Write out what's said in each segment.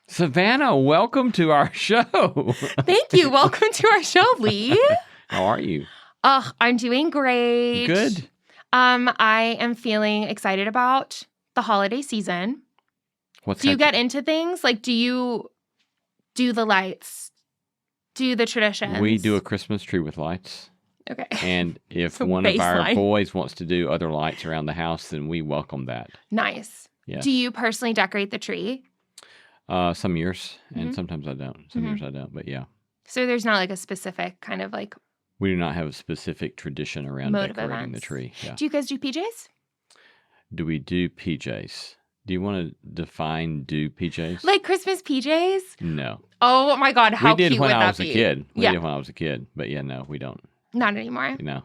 Savannah, welcome to our show. Thank you. Welcome to our show, Lee. How are you? I'm doing great. Good. I am feeling excited about the holiday season. Do you get into things? Like, do you do the lights? Do the traditions? We do a Christmas tree with lights. Okay. And if So one of our baseline. boys wants to do other lights around the house, then we welcome that. Nice. Yes. Do you personally decorate the tree? Some years, and sometimes I don't. Some years I don't, but yeah. So there's not like a specific kind of like We do not have a specific tradition around mode of decorating the events. tree. Yeah. Do you guys do PJs? Do we do PJs? Do you want to define do PJs? Like Christmas PJs? No. Oh my God, how we did cute when would I that was be? a kid. We Yeah. did when I was a kid, but yeah, no, we don't. Not anymore. No.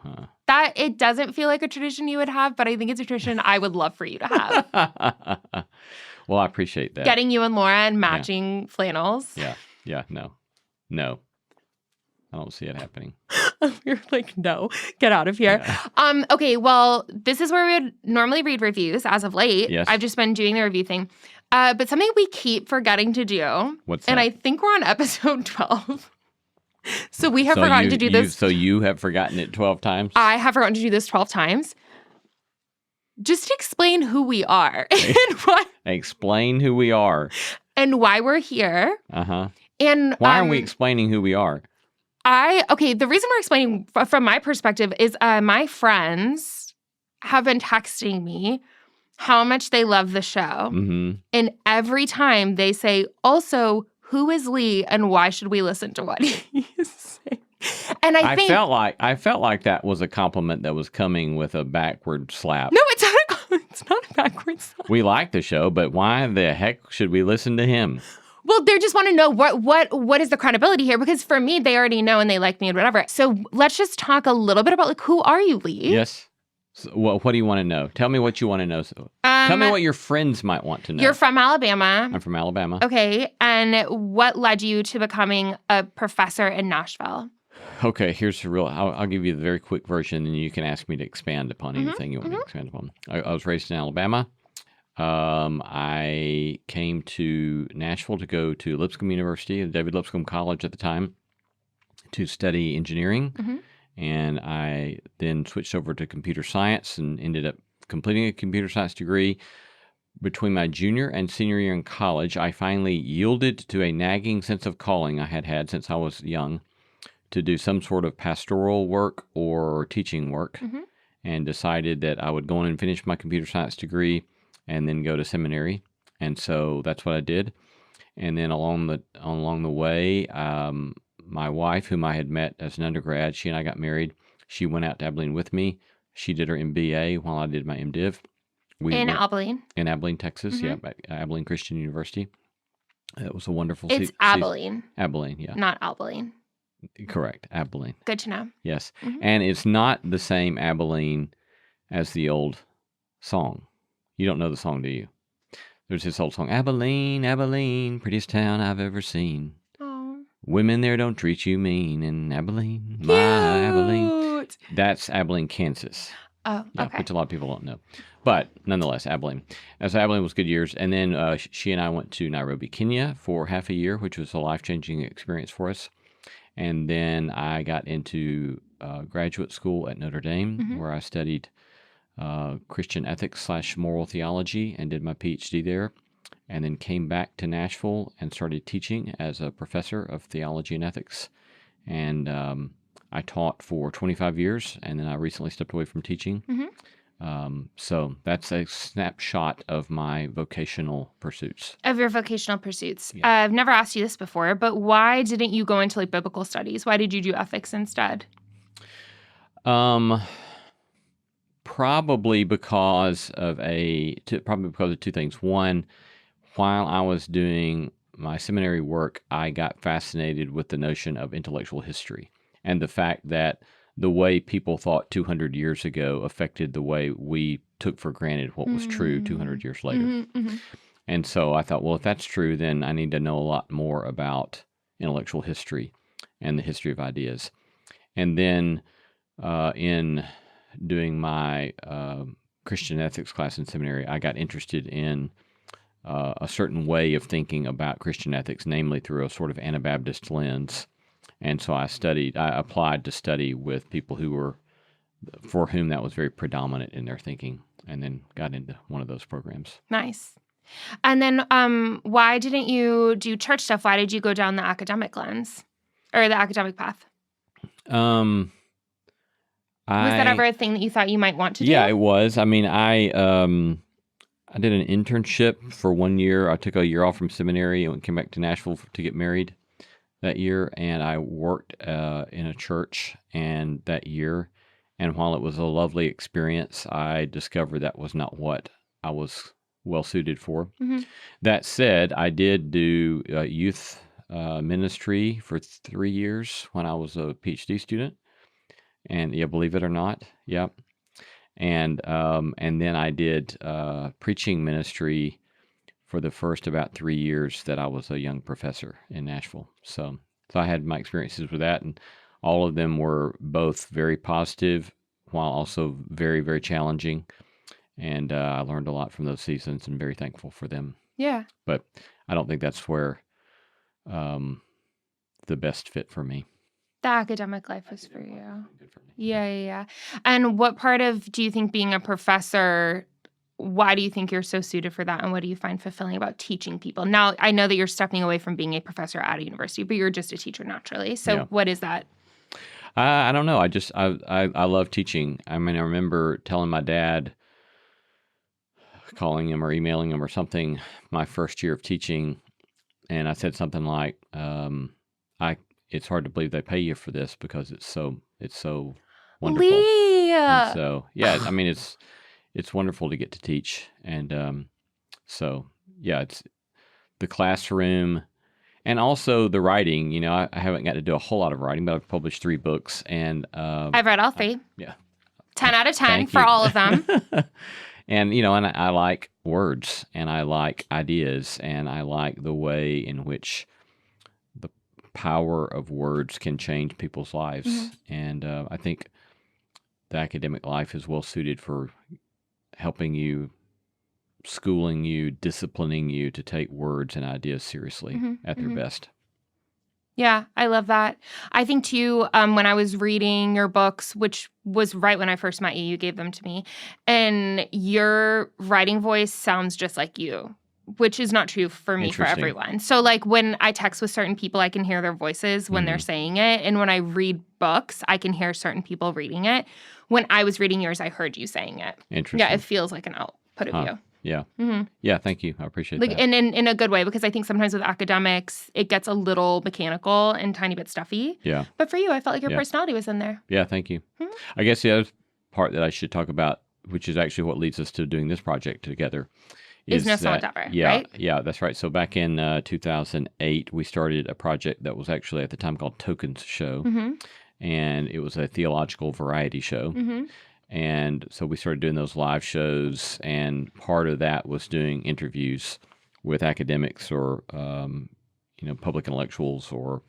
That it doesn't feel like a tradition you would have, but I think it's a tradition I would love for you to have. Well, I appreciate that. Getting you and Laura and matching flannels. Yeah, no. I don't see it happening. You're like, no, get out of here. Yeah. Okay, well, this is where we would normally read reviews as of late. Yes. I've just been doing the review thing. But something we keep forgetting to do. What's and that? I think we're on episode 12. So we have forgotten to do this. So you have forgotten it 12 times? I have forgotten to do this 12 times. Just explain who we are and Explain who we are. why we're here. Uh-huh. And Why are we explaining who we are? The reason we're explaining from my perspective is my friends have been texting me how much they love the show. Mm-hmm. And every time they say, also, who is Lee and why should we listen to what he's saying? And I think I felt like that was a compliment that was coming with a backward slap. No, it's not a backwards slap. We like the show, but why the heck should we listen to him? Well, they just want to know what is the credibility here? Because for me, they already know and they like me and whatever. So let's just talk a little bit about, like, who are you, Lee? Yes. So, what do you want to know? Tell me what you want to know. Tell me what your friends might want to know. You're from Alabama. I'm from Alabama. Okay. And what led you to becoming a professor in Nashville? Okay, here's the real. I'll give you the very quick version, and you can ask me to expand upon anything you want me to expand upon. I was raised in Alabama. I came to Nashville to go to Lipscomb University, David Lipscomb College at the time, to study engineering. And I then switched over to computer science and ended up completing a computer science degree. Between my junior and senior year in college, I finally yielded to a nagging sense of calling I had had since I was young to do some sort of pastoral work or teaching work, and decided that I would go on and finish my computer science degree and then go to seminary. And so that's what I did. And then along the way, my wife, whom I had met as an undergrad, she and I got married. She went out to Abilene with me. She did her MBA while I did my MDiv. Abilene? In Abilene, Texas, at Abilene Christian University. It was a wonderful It's Abilene. Abilene, yeah. Not Abilene. Correct, Abilene. Good to know. Yes. And it's not the same Abilene as the old song. You don't know the song, do you? There's this old song, Abilene, Abilene, prettiest town I've ever seen. Oh. Women there don't treat you mean in Abilene, Cute. my Abilene. That's Abilene, Kansas. Oh, Yeah, okay. which a lot of people don't know. But nonetheless, Abilene. So Abilene was good years. And then she and I went to Nairobi, Kenya for half a year, which was a life-changing experience for us. And then I got into graduate school at Notre Dame, where I studied Christian ethics / moral theology and did my PhD there. And then came back to Nashville and started teaching as a professor of theology and ethics. And I taught for 25 years, and then I recently stepped away from teaching. So that's a snapshot of my vocational pursuits. Of your vocational pursuits. Yeah. I've never asked you this before, but why didn't you go into like biblical studies? Why did you do ethics instead? Probably because of two things. One, while I was doing my seminary work, I got fascinated with the notion of intellectual history and the fact that the way people thought 200 years ago affected the way we took for granted what was true 200 years later. And so I thought, well, if that's true, then I need to know a lot more about intellectual history and the history of ideas. And then in doing my Christian ethics class in seminary, I got interested in a certain way of thinking about Christian ethics, namely through a sort of Anabaptist lens. And so I applied to study with people for whom that was very predominant in their thinking, and then got into one of those programs. Nice. And then why didn't you do church stuff? Why did you go down the academic lens or the academic path? Was that ever a thing that you thought you might want to do? Yeah, it was. I mean, I did an internship for 1 year. I took a year off from seminary and came back to Nashville to get married that year. And I worked in a church that year. And while it was a lovely experience, I discovered that was not what I was well suited for. Mm-hmm. That said, I did do youth ministry for 3 years when I was a PhD student. And yeah, believe it or not, yeah. And then I did preaching ministry for the first about 3 years that I was a young professor in Nashville. So I had my experiences with that, and all of them were both very positive while also very, very challenging. And I learned a lot from those seasons and very thankful for them. Yeah. But I don't think that's where the best fit for me. The academic life was for you. Yeah. And what part of, do you think, being a professor, why do you think you're so suited for that? And what do you find fulfilling about teaching people? Now, I know that you're stepping away from being a professor at a university, but you're just a teacher naturally. So What is that? I don't know. I love teaching. I mean, I remember telling my dad, calling him or emailing him or something, my first year of teaching, and I said something like, it's hard to believe they pay you for this because it's so wonderful. Lee! And so, yeah, I mean, it's wonderful to get to teach. And so, yeah, it's the classroom and also the writing. You know, I haven't got to do a whole lot of writing, but I've published 3 books. And I've read all 3. Yeah. 10 out of 10 for all of them. And, you know, and I like words and I like ideas and I like the way in which the power of words can change people's lives. Mm-hmm. And I think the academic life is well suited for helping you, schooling you, disciplining you to take words and ideas seriously at their best. Yeah, I love that. I think, too, when I was reading your books, which was right when I first met you gave them to me, and your writing voice sounds just like you, which is not true for me, for everyone. So, like, when I text with certain people, I can hear their voices when they're saying it. And when I read books, I can hear certain people reading it. When I was reading yours, I heard you saying it. Interesting. Yeah, it feels like an output of you. Yeah. Mm-hmm. Yeah, thank you. I appreciate that. And in a good way, because I think sometimes with academics, it gets a little mechanical and tiny bit stuffy. Yeah. But for you, I felt like your personality was in there. Yeah, thank you. Mm-hmm. I guess the other part that I should talk about, which is actually what leads us to doing this project together, is No Small Endeavor, right? Yeah, that's right. So back in 2008, we started a project that was actually at the time called Tokens Show. Mm-hmm. And it was a theological variety show. Mm-hmm. And so we started doing those live shows, and part of that was doing interviews with academics or, public intellectuals or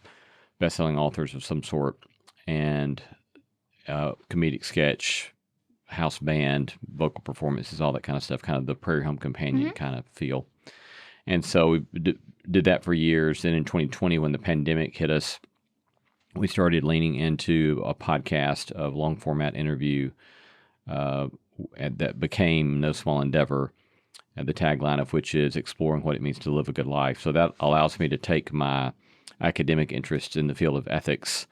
best-selling authors of some sort, and comedic sketch, house band, vocal performances, all that kind of stuff, kind of the Prairie Home Companion kind of feel. And so we did that for years. Then in 2020, when the pandemic hit us, we started leaning into a podcast of long-format interview that became No Small Endeavor, the tagline of which is exploring what it means to live a good life. So that allows me to take my academic interest in the field of ethics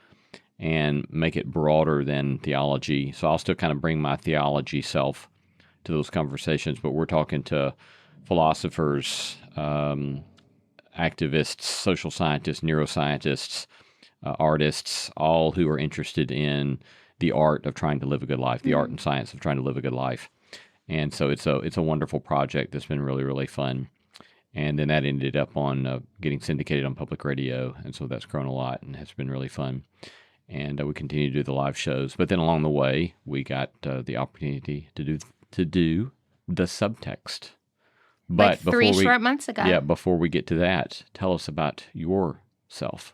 and make it broader than theology. So I'll still kind of bring my theology self to those conversations, but we're talking to philosophers, activists, social scientists, neuroscientists, artists, all who are interested in the art of trying to live a good life, the art and science of trying to live a good life. And so it's a wonderful project that's been really, really fun. And then that ended up on getting syndicated on public radio. And so that's grown a lot and has been really fun. And we continue to do the live shows. But then along the way, we got the opportunity to do the Subtext. But like 3 short months ago. Yeah, before we get to that, tell us about yourself.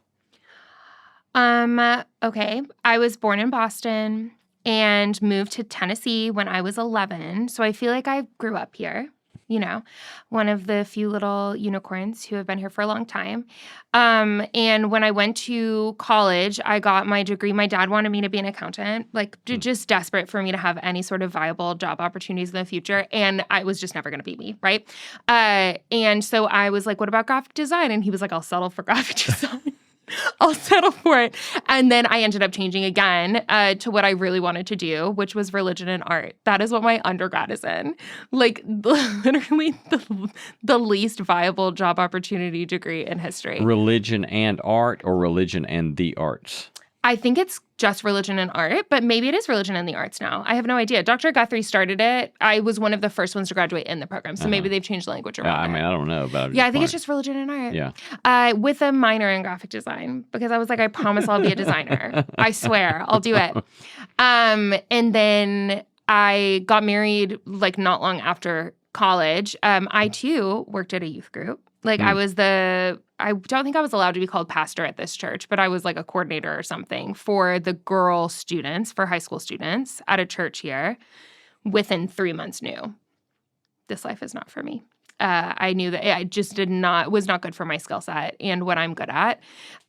Okay. I was born in Boston and moved to Tennessee when I was 11. So I feel like I grew up here. one of the few little unicorns who have been here for a long time. And when I went to college, I got my degree. My dad wanted me to be an accountant, just desperate for me to have any sort of viable job opportunities in the future. And I was just never going to be me, right? And so I was like, what about graphic design? And he was like, I'll settle for graphic design. I'll settle for it. And then I ended up changing again to what I really wanted to do, which was religion and art. That is what my undergrad is in. Literally the least viable job opportunity degree in history. Religion and art, or religion and the arts? I think it's just religion and art, but maybe it is religion and the arts now. I have no idea. Dr. Guthrie started it. I was one of the first ones to graduate in the program, so maybe they've changed the language around it. I don't know. But I think it's just religion and art. Yeah. With a minor in graphic design, because I was like, I promise I'll be a designer. I swear, I'll do it. And then I got married not long after college. I too worked at a youth group. I don't think I was allowed to be called pastor at this church, but I was a coordinator or something for the girl students, for high school students at a church here. Within 3 months knew, this life is not for me. I knew that I just was not good for my skill set and what I'm good at.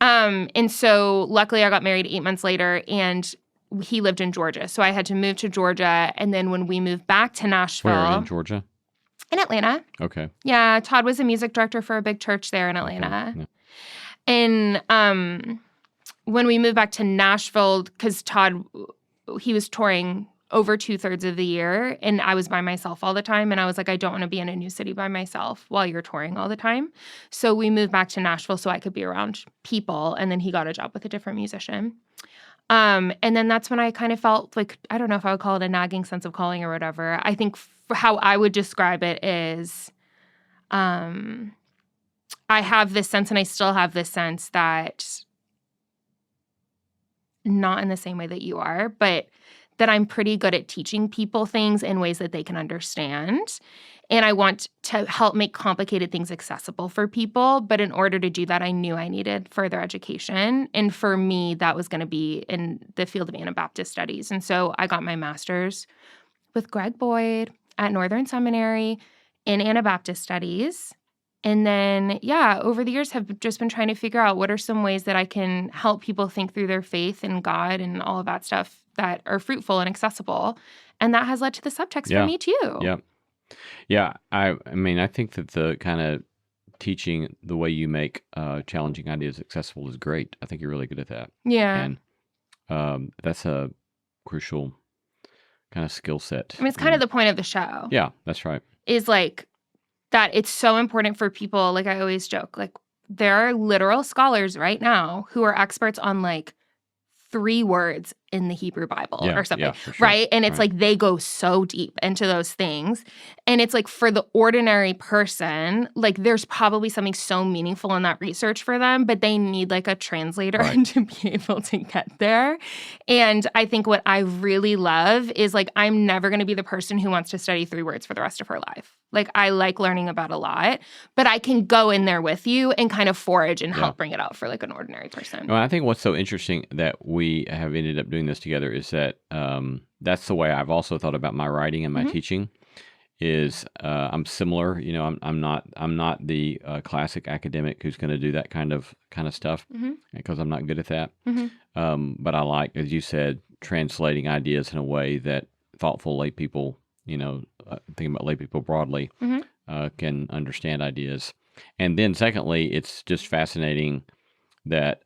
And so luckily I got married 8 months later, and he lived in Georgia. So I had to move to Georgia. And then when we moved back to Nashville. Where in Georgia? In Atlanta. Okay. Yeah, Todd was a music director for a big church there in Atlanta. Okay. Yeah. And when we moved back to Nashville, because Todd, he was touring over 2/3 of the year, and I was by myself all the time. And I was like, I don't want to be in a new city by myself while you're touring all the time. So we moved back to Nashville so I could be around people. And then he got a job with a different musician. And then that's when I kind of felt I don't know if I would call it a nagging sense of calling or whatever. I think how I would describe it is I have this sense, and I still have this sense that, not in the same way that you are, but that I'm pretty good at teaching people things in ways that they can understand. And I want to help make complicated things accessible for people. But in order to do that, I knew I needed further education. And for me, that was going to be in the field of Anabaptist studies. And so I got my master's with Greg Boyd at Northern Seminary in Anabaptist studies. And then, over the years have just been trying to figure out what are some ways that I can help people think through their faith and God and all of that stuff that are fruitful and accessible. And that has led to the subtext for me too. Yeah. Yeah. I mean, I think that the kind of teaching the way you make challenging ideas accessible is great. I think you're really good at that. Yeah. And that's a crucial kind of skill set. I mean, it's kind of the point of the show. Yeah, that's right. Is that it's so important for people. I always joke, there are literal scholars right now who are experts on 3 words in the Hebrew Bible or something, for sure. Right? And it's they go so deep into those things. And it's for the ordinary person, there's probably something so meaningful in that research for them, but they need a translator to be able to get there. And I think what I really love is I'm never going to be the person who wants to study 3 words for the rest of her life. I like learning about a lot, but I can go in there with you and kind of forage and help bring it out for an ordinary person. Well, I think what's so interesting that we have ended up doing this together is that that's the way I've also thought about my writing and my teaching. Is I'm similar. I'm not the classic academic who's going to do that kind of stuff because I'm not good at that. But I like, as you said, translating ideas in a way that thoughtful lay people, thinking about lay people broadly, can understand ideas. And then secondly, it's just fascinating that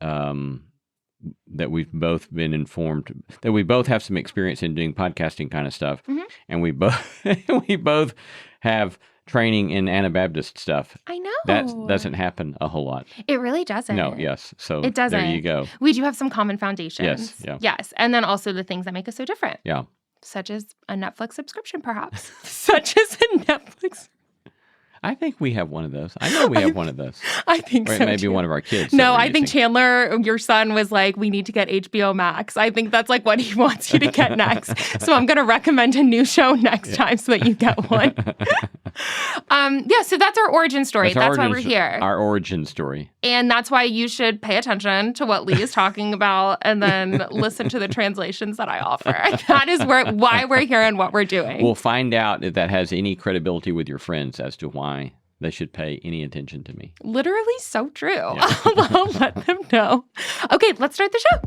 that we've both been informed, that we both have some experience in doing podcasting kind of stuff, and we both have training in Anabaptist stuff. I know. That doesn't happen a whole lot. It really doesn't. No, yes. So it doesn't. There you go. We do have some common foundations. Yes, yeah. Yes, and then also the things that make us so different. Yeah. Such as a Netflix subscription, perhaps. Such as a Netflix. I think we have one of those. I know we have one of those. I think or so, it may be too. one of our kids. No, I think Chandler, your son, was like, we need to get HBO Max. I think that's like what he wants you to get next. So I'm going to recommend a new show next time so that you get one. So that's our origin story. That's why we're here. Our origin story. And that's why you should pay attention to what Lee is talking about and then listen to the translations that I offer. That is why we're here and what we're doing. We'll find out if that has any credibility with your friends as to why they should pay any attention to me. Literally so true. Yeah. I'll let them know. Okay, let's start the show.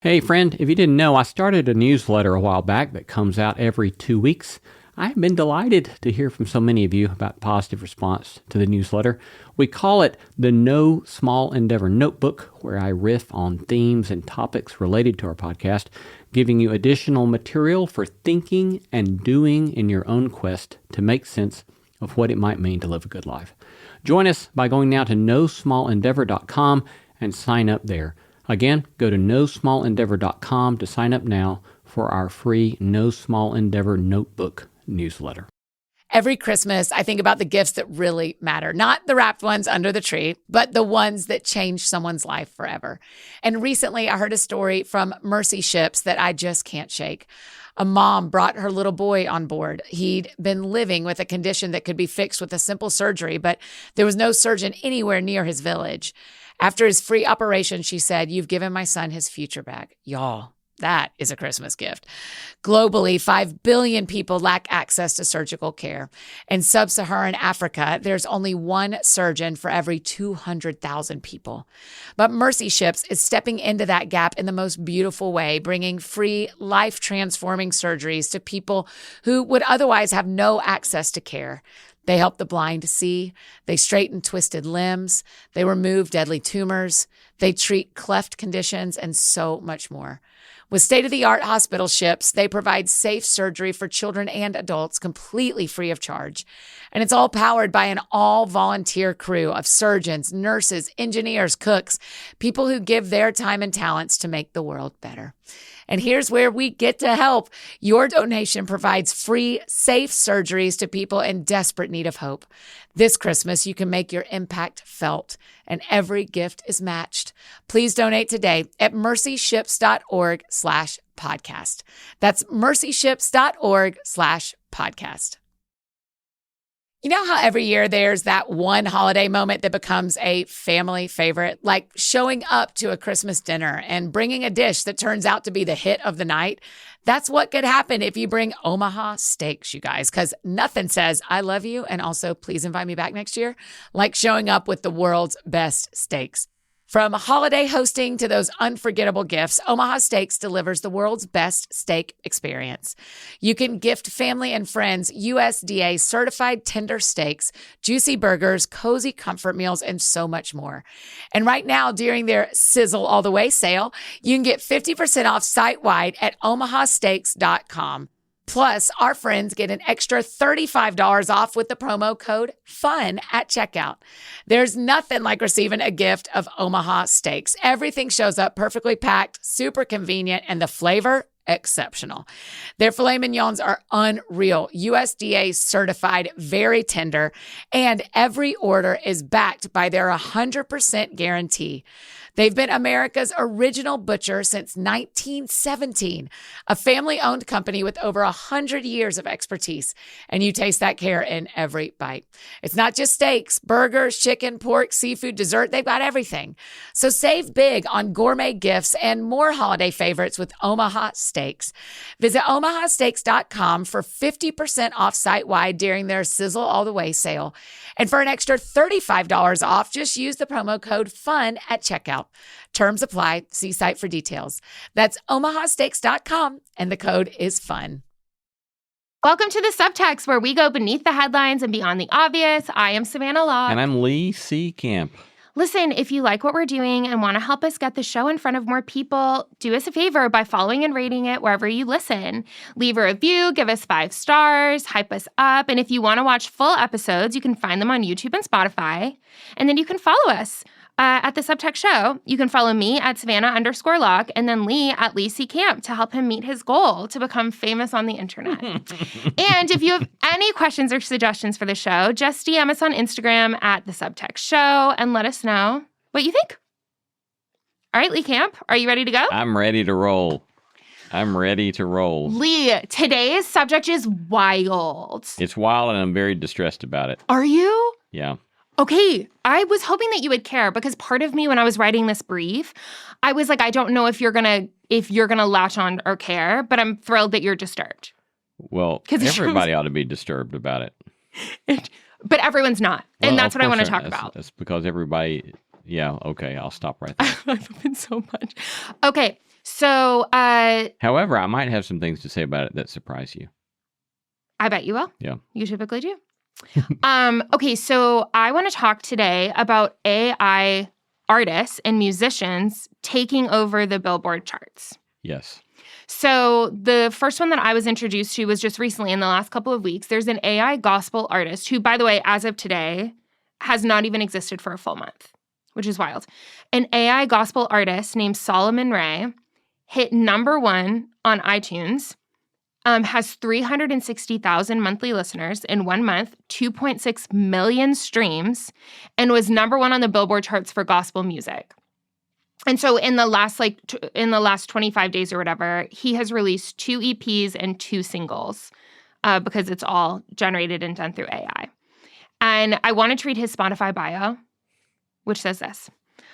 Hey, friend, if you didn't know, I started a newsletter a while back that comes out every 2 weeks. I've been delighted to hear from so many of you about positive response to the newsletter. We call it the No Small Endeavor Notebook, where I riff on themes and topics related to our podcast, giving you additional material for thinking and doing in your own quest to make sense of what it might mean to live a good life. Join us by going now to nosmallendeavor.com and sign up there. Again, go to nosmallendeavor.com to sign up now for our free No Small Endeavor Notebook newsletter. Every Christmas, I think about the gifts that really matter. Not the wrapped ones under the tree, but the ones that change someone's life forever. And recently, I heard a story from Mercy Ships that I just can't shake. A mom brought her little boy on board. He'd been living with a condition that could be fixed with a simple surgery, but there was no surgeon anywhere near his village. After his free operation, she said, "You've given my son his future back." Y'all, that is a Christmas gift. Globally, 5 billion people lack access to surgical care. In sub-Saharan Africa, there's only one surgeon for every 200,000 people. But Mercy Ships is stepping into that gap in the most beautiful way, bringing free, life-transforming surgeries to people who would otherwise have no access to care. They help the blind see. They straighten twisted limbs. They remove deadly tumors. They treat cleft conditions and so much more. With state-of-the-art hospital ships, they provide safe surgery for children and adults completely free of charge. And it's all powered by an all-volunteer crew of surgeons, nurses, engineers, cooks, people who give their time and talents to make the world better. And here's where we get to help. Your donation provides free, safe surgeries to people in desperate need of hope. This Christmas, you can make your impact felt, and every gift is matched. Please donate today at mercyships.org/podcast. That's mercyships.org/podcast. You know how every year there's that one holiday moment that becomes a family favorite, like showing up to a Christmas dinner and bringing a dish that turns out to be the hit of the night? That's what could happen if you bring Omaha steaks, you guys, because nothing says I love you and also please invite me back next year like showing up with the world's best steaks. From holiday hosting to those unforgettable gifts, Omaha Steaks delivers the world's best steak experience. You can gift family and friends USDA certified tender steaks, juicy burgers, cozy comfort meals, and so much more. And right now, during their Sizzle All the Way sale, you can get 50% off site-wide at omahasteaks.com. Plus, our friends get an extra $35 off with the promo code FUN at checkout. There's nothing like receiving a gift of Omaha Steaks. Everything shows up perfectly packed, super convenient, and the flavor, exceptional. Their filet mignons are unreal, USDA certified, very tender, and every order is backed by their 100% guarantee. They've been America's original butcher since 1917, a family-owned company with over 100 years of expertise, and you taste that care in every bite. It's not just steaks, burgers, chicken, pork, seafood, dessert, they've got everything. So save big on gourmet gifts and more holiday favorites with Omaha Steaks. Visit omahasteaks.com for 50% off site-wide during their Sizzle All the Way sale. And for an extra $35 off, just use the promo code FUN at checkout. Terms apply. See site for details. That's omahasteaks.com, and the code is FUN. Welcome to the Subtext, where we go beneath the headlines and beyond the obvious. I am Savannah Law. And I'm Lee C. Camp. Listen, if you like what we're doing and want to help us get the show in front of more people, do us a favor by following and rating it wherever you listen. Leave a review, give us 5 stars, hype us up, and if you want to watch full episodes, you can find them on YouTube and Spotify. And then you can follow us. at the Subtext Show, you can follow me at Savannah_Locke and then Lee at Lee C. Camp to help him meet his goal to become famous on the internet. And if you have any questions or suggestions for the show, just DM us on Instagram at the Subtext Show and let us know what you think. All right, Lee Camp, are you ready to go? I'm ready to roll. Lee, today's subject is wild. It's wild, and I'm very distressed about it. Are you? Yeah. Okay, I was hoping that you would care because part of me, when I was writing this brief, I was like, I don't know if you're gonna latch on or care, but I'm thrilled that you're disturbed. Well, everybody ought to be disturbed about it. But everyone's not, and Well, that's what I want to talk that's, about. That's because everybody. Yeah. Okay. I'll stop right there. I've been so much. Okay, so However, I might have some things to say about it that surprise you. I bet you will. Yeah. You typically do. Okay, so I want to talk today about AI artists and musicians taking over the Billboard charts. Yes. So the first one that I was introduced to was just recently in the last couple of weeks. There's an AI gospel artist who, by the way, as of today, has not even existed for a full month, which is wild. An AI gospel artist named Solomon Ray hit #1 on iTunes, has 360,000 monthly listeners in 1 month, 2.6 million streams, and was #1 on the Billboard charts for gospel music. And so in the last 25 days or whatever, he has released 2 EPs and 2 singles because it's all generated and done through AI. And I wanted to read his Spotify bio, which says this.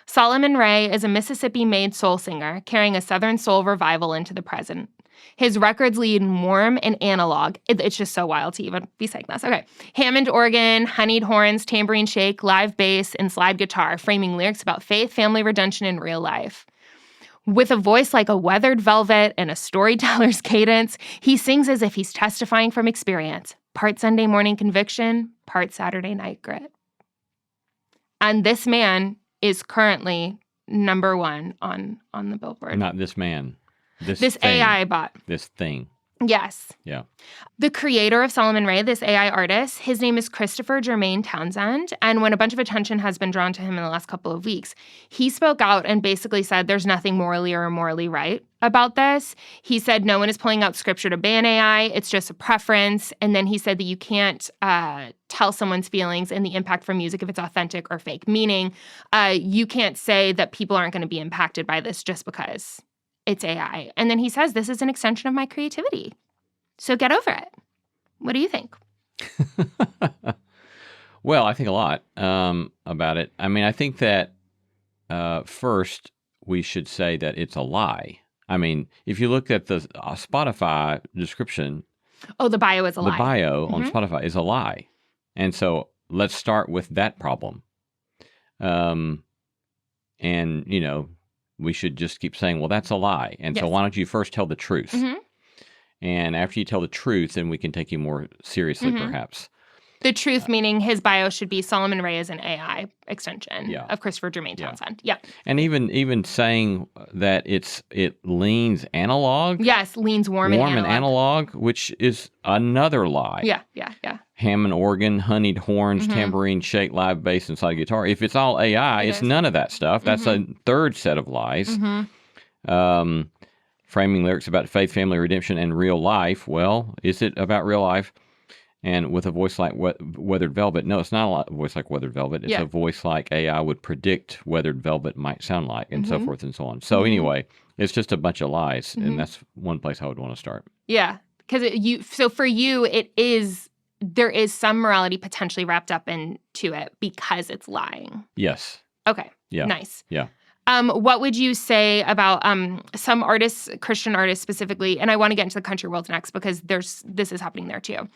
Solomon Ray is a Mississippi-made soul singer carrying a Southern soul revival into the present. His records lean warm and analog. It's just so wild to even be saying this. Okay. Hammond organ, honeyed horns, tambourine shake, live bass, and slide guitar, framing lyrics about faith, family, redemption, and real life. With a voice like a weathered velvet and a storyteller's cadence, he sings as if he's testifying from experience. Part Sunday morning conviction, part Saturday night grit. And this man is currently #1 on the Billboard. Not this man. This thing, AI bot. This thing. Yes. Yeah. The creator of Solomon Ray, this AI artist, his name is Christopher Jermaine Townsend. And when a bunch of attention has been drawn to him in the last couple of weeks, he spoke out and basically said there's nothing morally right about this. He said no one is pulling out scripture to ban AI. It's just a preference. And then he said that you can't tell someone's feelings and the impact from music if it's authentic or fake, meaning you can't say that people aren't going to be impacted by this just because it's AI. And then he says, this is an extension of my creativity. So get over it. What do you think? Well, I think a lot about it. I mean, I think that first we should say that it's a lie. I mean, if you look at the Spotify description. Oh, the bio is a lie. The bio on Spotify is a lie. And so let's start with that problem. And, you know, we should just keep saying, well, that's a lie. And so why don't you first tell the truth? And after you tell the truth, then we can take you more seriously, perhaps. The truth meaning his bio should be Solomon Ray is an AI extension of Christopher Jermaine Townsend. Yeah. And even saying that it leans analog. Yes, leans warm and analog, which is another lie. Yeah. Hammond organ, honeyed horns, tambourine shake, live bass, and slide guitar. If it's all AI, it's none of that stuff. That's a third set of lies. Framing lyrics about faith, family, redemption, and real life. Well, is it about real life? And with a voice like Weathered Velvet. No, it's not a voice like Weathered Velvet. It's a voice like AI would predict Weathered Velvet might sound like, and so forth and so on. So anyway, it's just a bunch of lies, and that's one place I would want to start. Yeah, because so for you, there is some morality potentially wrapped up into it because it's lying. Yes. Okay. Yeah. Nice. Yeah. What would you say about some artists, Christian artists specifically, and I want to get into the country world next because this is happening there too.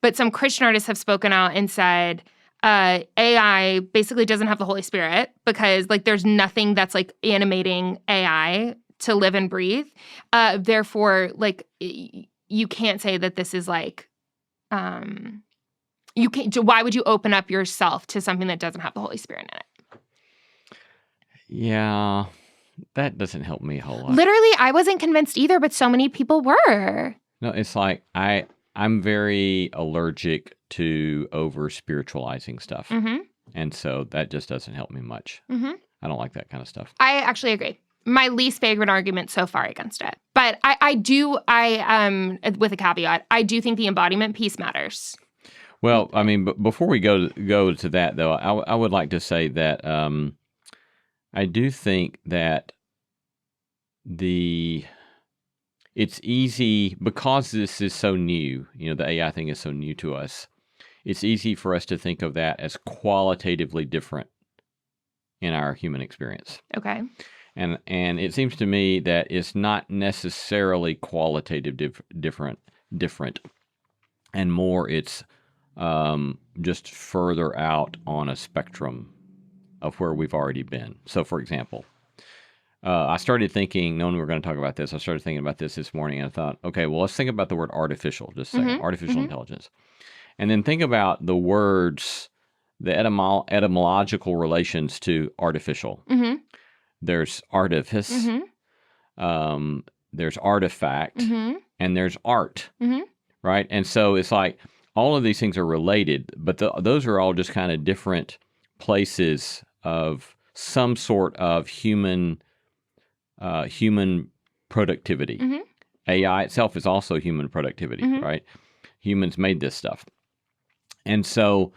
But some Christian artists have spoken out and said AI basically doesn't have the Holy Spirit because like there's nothing that's like animating AI to live and breathe. Therefore, like you can't say that this is like you can't. Why would you open up yourself to something that doesn't have the Holy Spirit in it? Yeah, that doesn't help me a whole lot. Literally, I wasn't convinced either, but so many people were. No, it's like I'm very allergic to over spiritualizing stuff, and so that just doesn't help me much. I don't like that kind of stuff. I actually agree. My least favorite argument so far against it. But I do, with a caveat, I do think the embodiment piece matters. Well, I mean, before we go to that, though, I would like to say that I do think that it's easy, because this is so new, the AI thing is so new to us, it's easy for us to think of that as qualitatively different in our human experience. Okay. And it seems to me that it's not necessarily qualitative different, and more it's just further out on a spectrum of where we've already been. So, for example, I started thinking, knowing we were going to talk about this, I started thinking about this morning, and I thought, okay, well, let's think about the word artificial just a second, artificial intelligence. And then think about the words, the etymological relations to artificial. Mm-hmm. There's artifice, there's artifact, and there's art, right? And so it's like all of these things are related, but those are all just kind of different places of some sort of human productivity. AI itself is also human productivity, right? Humans made this stuff. And so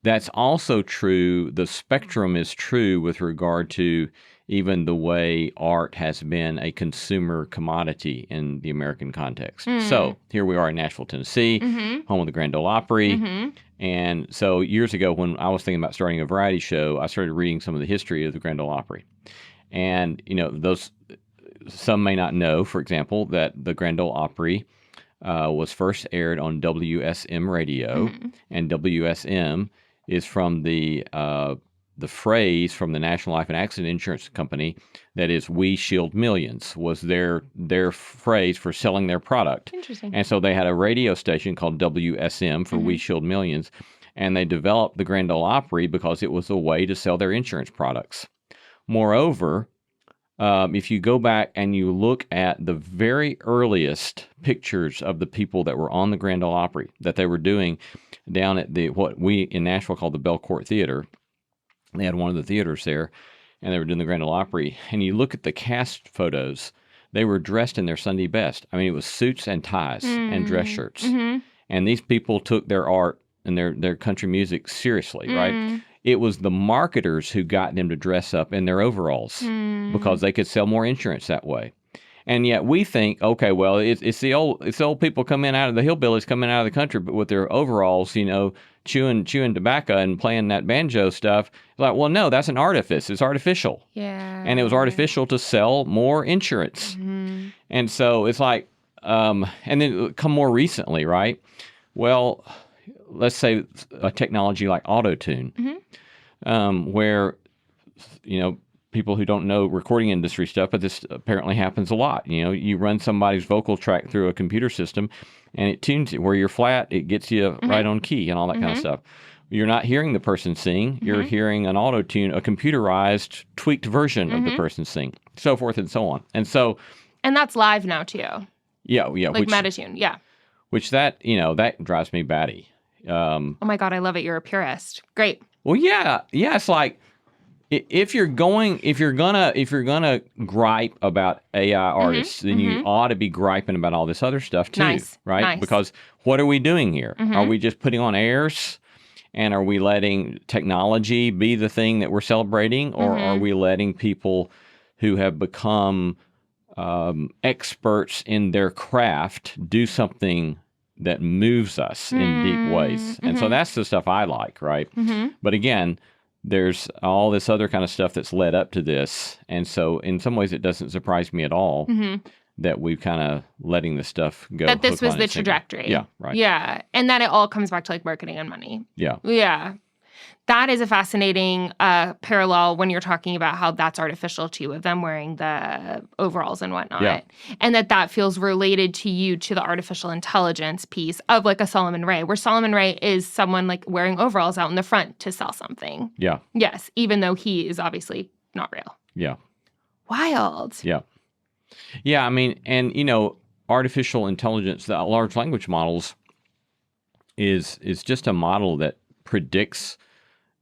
that's also true. The spectrum is true with regard to even the way art has been a consumer commodity in the American context. So here we are in Nashville, Tennessee, home of the Grand Ole Opry. And so years ago, when I was thinking about starting a variety show, I started reading some of the history of the Grand Ole Opry. And, some may not know, for example, that the Grand Ole Opry was first aired on WSM radio, and WSM is from the phrase from the National Life and Accident Insurance Company that is "We Shield Millions" was their phrase for selling their product. Interesting. And so they had a radio station called WSM for "We Shield Millions," and they developed the Grand Ole Opry because it was a way to sell their insurance products. Moreover, if you go back and you look at the very earliest pictures of the people that were on the Grand Ole Opry that they were doing down at what we in Nashville call the Belcourt Theater, they had one of the theaters there, and they were doing the Grand Ole Opry. And you look at the cast photos, they were dressed in their Sunday best. I mean, it was suits and ties and dress shirts. And these people took their art and their country music seriously, right? It was the marketers who got them to dress up in their overalls because they could sell more insurance that way. And yet we think, okay, well, it's the old people coming out of the hillbillies coming out of the country, but with their overalls, chewing tobacco and playing that banjo stuff. Like, well, no, that's an artifice. It's artificial. Yeah. And it was artificial to sell more insurance. And so it's like, and then come more recently, right? Well, let's say a technology like auto-tune, where, people who don't know recording industry stuff, but this apparently happens a lot. You run somebody's vocal track through a computer system and it tunes it where you're flat, it gets you right on key and all that kind of stuff. You're not hearing the person sing, you're hearing an auto-tune, a computerized, tweaked version of the person sing, so forth and so on. And that's live now too. Yeah. Like Metatune, yeah. Which that drives me batty. Oh my God, I love it. You're a purist. Great. Well, yeah. It's like if you're gonna gripe about AI artists, then you ought to be griping about all this other stuff too, right? Nice. Because what are we doing here? Are we just putting on airs, and are we letting technology be the thing that we're celebrating, or are we letting people who have become experts in their craft do something that moves us in deep ways? And so that's the stuff I like, right? But again, there's all this other kind of stuff that's led up to this. And so in some ways, it doesn't surprise me at all that we've kind of letting the stuff go. That this was the trajectory. Yeah, right. Yeah. And that it all comes back to like marketing and money. Yeah. Yeah. That is a fascinating parallel when you're talking about how that's artificial too, of them wearing the overalls and whatnot. Yeah. And that feels related to you to the artificial intelligence piece of like a Solomon Ray, where Solomon Ray is someone like wearing overalls out in the front to sell something. Yeah. Yes, even though he is obviously not real. Yeah. Wild. Yeah. Yeah, I mean, and artificial intelligence, the large language models is just a model that predicts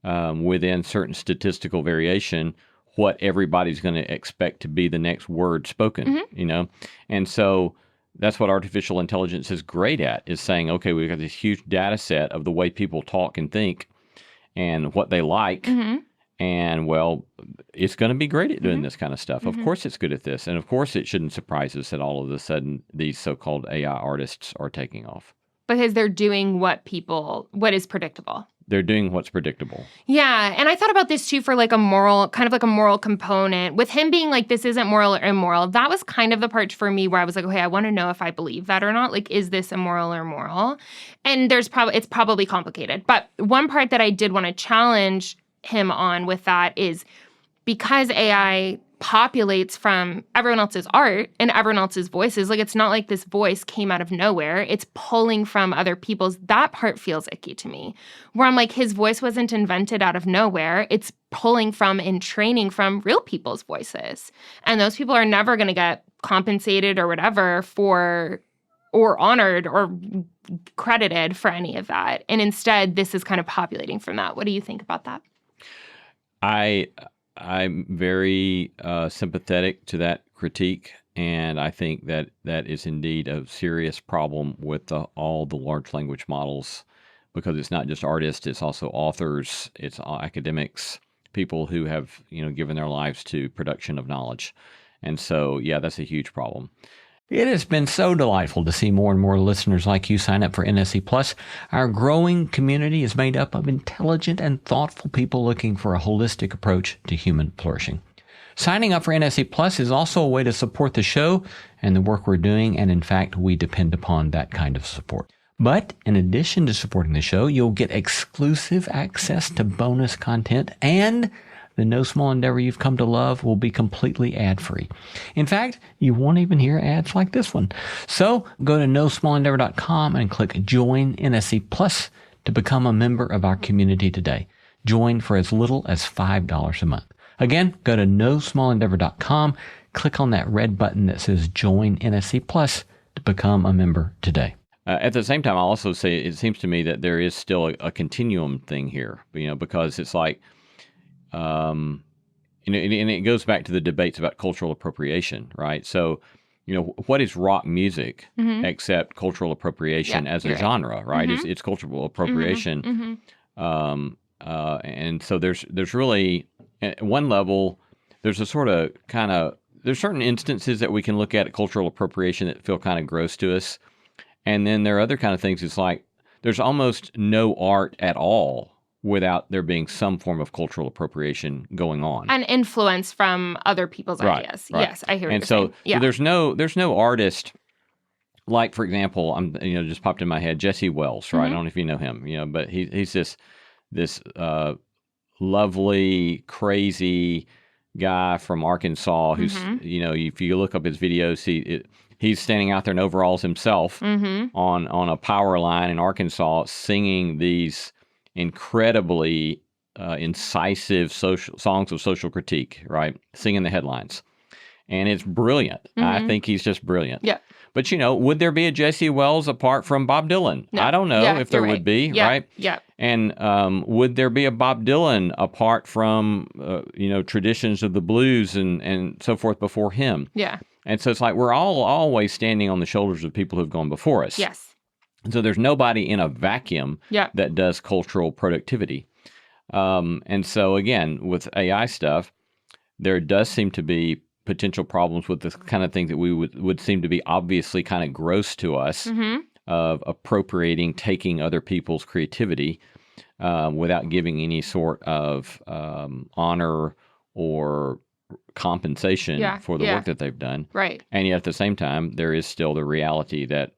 within certain statistical variation what everybody's going to expect to be the next word spoken, And so that's what artificial intelligence is great at, is saying, okay, we've got this huge data set of the way people talk and think and what they like. And, well, it's going to be great at doing this kind of stuff. Of course it's good at this. And, of course, it shouldn't surprise us that all of a sudden these so-called AI artists are taking off. Because they're doing what is predictable. They're doing what's predictable. Yeah. And I thought about this, too, for like a moral component. With him being like, this isn't moral or immoral, that was kind of the part for me where I was like, okay, I want to know if I believe that or not. Like, is this immoral or moral? And it's probably complicated. But one part that I did want to challenge him on with that is because AI populates from everyone else's art and everyone else's voices. Like, it's not like this voice came out of nowhere. It's pulling from other people's. That part feels icky to me, where I'm like, his voice wasn't invented out of nowhere. It's pulling from and training from real people's voices. And those people are never going to get compensated or whatever for, or honored or credited for any of that. And instead, this is kind of populating from that. What do you think about that? I'm very sympathetic to that critique, and I think that is indeed a serious problem with all the large language models, because it's not just artists, it's also authors, it's academics, people who have given their lives to production of knowledge. And so, yeah, that's a huge problem. It has been so delightful to see more and more listeners like you sign up for NSC Plus. Our growing community is made up of intelligent and thoughtful people looking for a holistic approach to human flourishing. Signing up for NSC Plus is also a way to support the show and the work we're doing, and in fact, we depend upon that kind of support. But in addition to supporting the show, you'll get exclusive access to bonus content, and the No Small Endeavor you've come to love will be completely ad-free. In fact, you won't even hear ads like this one. So go to nosmallendeavor.com and click Join NSC Plus to become a member of our community today. Join for as little as $5 a month. Again, go to nosmallendeavor.com, click on that red button that says Join NSC Plus to become a member today. At the same time, I'll also say it seems to me that there is still a continuum thing here, because it's like, and it goes back to the debates about cultural appropriation, right? So, what is rock music except cultural appropriation as a genre, right? It's cultural appropriation. And so there's really, at one level, there's a sort of there's certain instances that we can look at cultural appropriation that feel kind of gross to us. And then there are other kind of things. It's like there's almost no art at all without there being some form of cultural appropriation going on. And influence from other people's ideas. Right. Yes, I hear what you're saying. So there's no artist, like, for example, just popped in my head, Jesse Wells, right? I don't know if you know him, but he's this lovely, crazy guy from Arkansas who's, if you look up his videos, he's standing out there in overalls himself on a power line in Arkansas singing these incredibly incisive songs of social critique, right? Singing the headlines. And it's brilliant. I think he's just brilliant. Yeah. But, would there be a Jesse Wells apart from Bob Dylan? No. I don't know if there would be, right? Yeah. And would there be a Bob Dylan apart from, traditions of the blues and so forth before him? Yeah. And so it's like we're all always standing on the shoulders of people who've gone before us. Yes. And so there's nobody in a vacuum that does cultural productivity. And so, again, with AI stuff, there does seem to be potential problems with this kind of thing that we would seem to be obviously kind of gross to us, of appropriating, taking other people's creativity without giving any sort of honor or compensation for the work that they've done. Right. And yet at the same time, there is still the reality that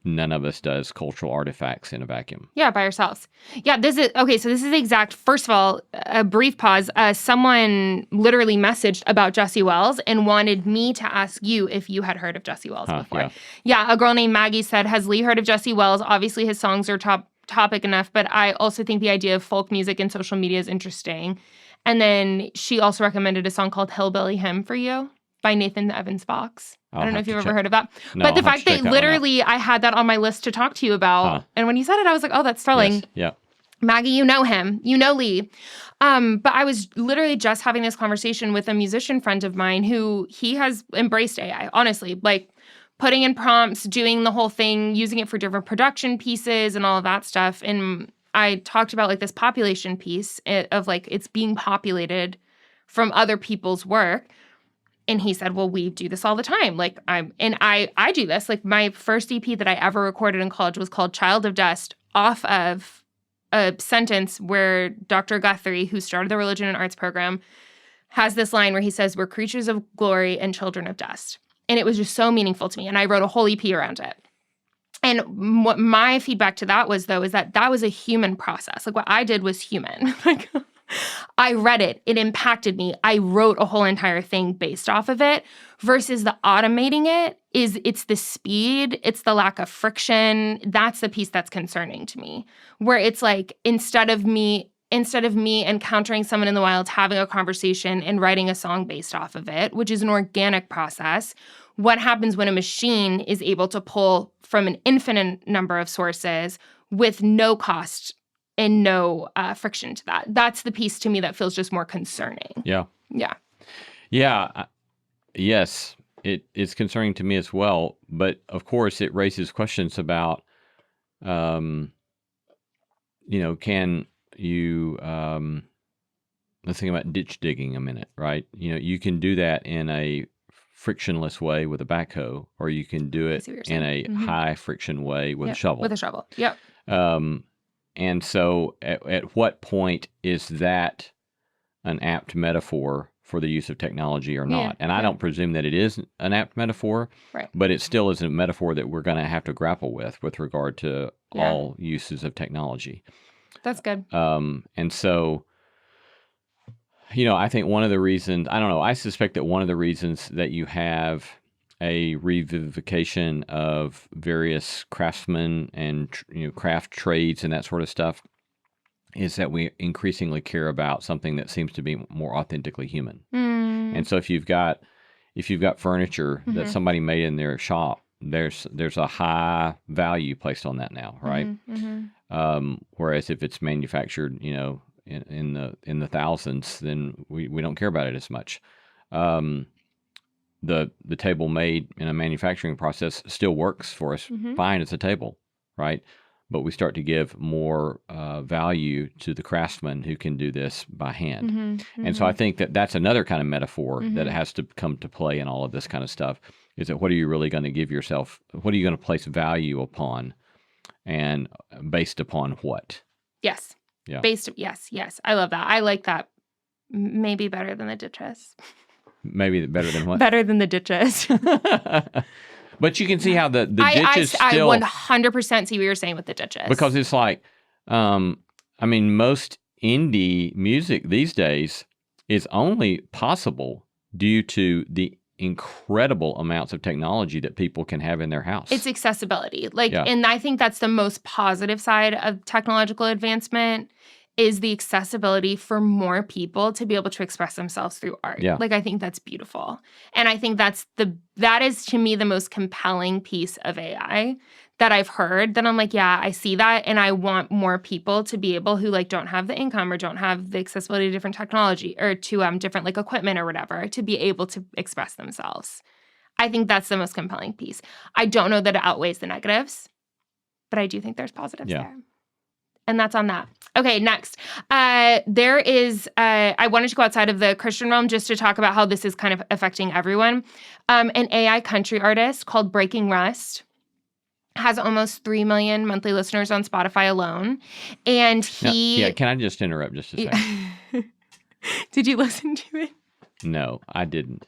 none of us does cultural artifacts in a vacuum. Yeah, by ourselves. Yeah, this is the exact, first of all, a brief pause. Someone literally messaged about Jesse Wells and wanted me to ask you if you had heard of Jesse Wells before. Yeah, a girl named Maggie said, has Lee heard of Jesse Wells? Obviously his songs are topic enough, but I also think the idea of folk music and social media is interesting. And then she also recommended a song called Hillbilly Hymn for You by Nathan Evans Fox. I don't know if you've ever heard of that. No, but the fact that literally I had that on my list to talk to you about, and when you said it, I was like, oh, that's thrilling. Yes. Yeah. Maggie, you know him. You know Lee. But I was literally just having this conversation with a musician friend of mine who he has embraced AI, honestly, like putting in prompts, doing the whole thing, using it for different production pieces and all of that stuff. And I talked about like this population piece of like it's being populated from other people's work. And he said, well, we do this all the time. Like I do this. Like my first EP that I ever recorded in college was called Child of Dust, off of a sentence where Dr. Guthrie, who started the religion and arts program, has this line where he says, we're creatures of glory and children of dust. And it was just so meaningful to me. And I wrote a whole EP around it. And what my feedback to that was, though, is that was a human process. Like what I did was human. Like I read it. It impacted me. I wrote a whole entire thing based off of it versus the automating it's the speed. It's the lack of friction. That's the piece that's concerning to me, where it's like instead of me encountering someone in the wild, having a conversation and writing a song based off of it, which is an organic process, what happens when a machine is able to pull from an infinite number of sources with no cost and no friction to that? That's the piece to me that feels just more concerning. Yeah. Yeah. Yeah. Yes, it's concerning to me as well. But of course, it raises questions about, can you, let's think about ditch digging a minute, right? You can do that in a frictionless way with a backhoe, or you can do it in a high friction way with a shovel. With a shovel. Yep. And so at what point is that an apt metaphor for the use of technology or not? Yeah, and I don't presume that it is an apt metaphor, right, but it still is a metaphor that we're going to have to grapple with regard to all uses of technology. That's good. And so, I think one of the reasons, I suspect that one of the reasons that you have a revivification of various craftsmen and craft trades and that sort of stuff is that we increasingly care about something that seems to be more authentically human. And so if you've got furniture that somebody made in their shop, there's a high value placed on that now, right? Whereas if it's manufactured, in the thousands, then we don't care about it as much. The table made in a manufacturing process still works for us fine as a table, right? But we start to give more value to the craftsman who can do this by hand. And so I think that that's another kind of metaphor that has to come to play in all of this kind of stuff, is that what are you really going to give yourself? What are you going to place value upon, and based upon what? Yes. Yeah. Yes. I love that. I like that. Maybe better than the ditches. Maybe better than what? Better than the ditches. But you can see how the ditches still... I 100% see what you're saying with the ditches. Because it's like, most indie music these days is only possible due to the incredible amounts of technology that people can have in their house. It's accessibility. And I think that's the most positive side of technological advancement, is the accessibility for more people to be able to express themselves through art. Yeah. I think that's beautiful. And I think that is to me the most compelling piece of AI that I've heard. That I'm like, yeah, I see that, and I want more people to be able who don't have the income or don't have the accessibility to different technology or to different equipment or whatever, to be able to express themselves. I think that's the most compelling piece. I don't know that it outweighs the negatives, but I do think there's positives there. And that's on that. Okay, next. There is, I wanted to go outside of the Christian realm just to talk about how this is kind of affecting everyone. An AI country artist called Breaking Rust has almost 3 million monthly listeners on Spotify alone. And he... Yeah, can I just interrupt just a second? Did you listen to it? No, I didn't.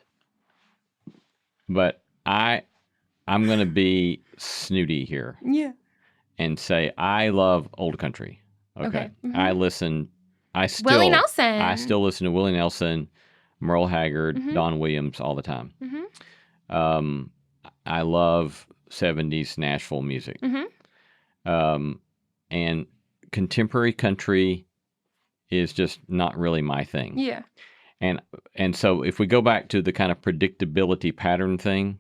But I'm going to be snooty here. Yeah. And say, I love old country. Okay. I Willie Nelson. I still listen to Willie Nelson, Merle Haggard, Don Williams all the time. I love 70s Nashville music. And contemporary country is just not really my thing. Yeah. And so if we go back to the kind of predictability pattern thing,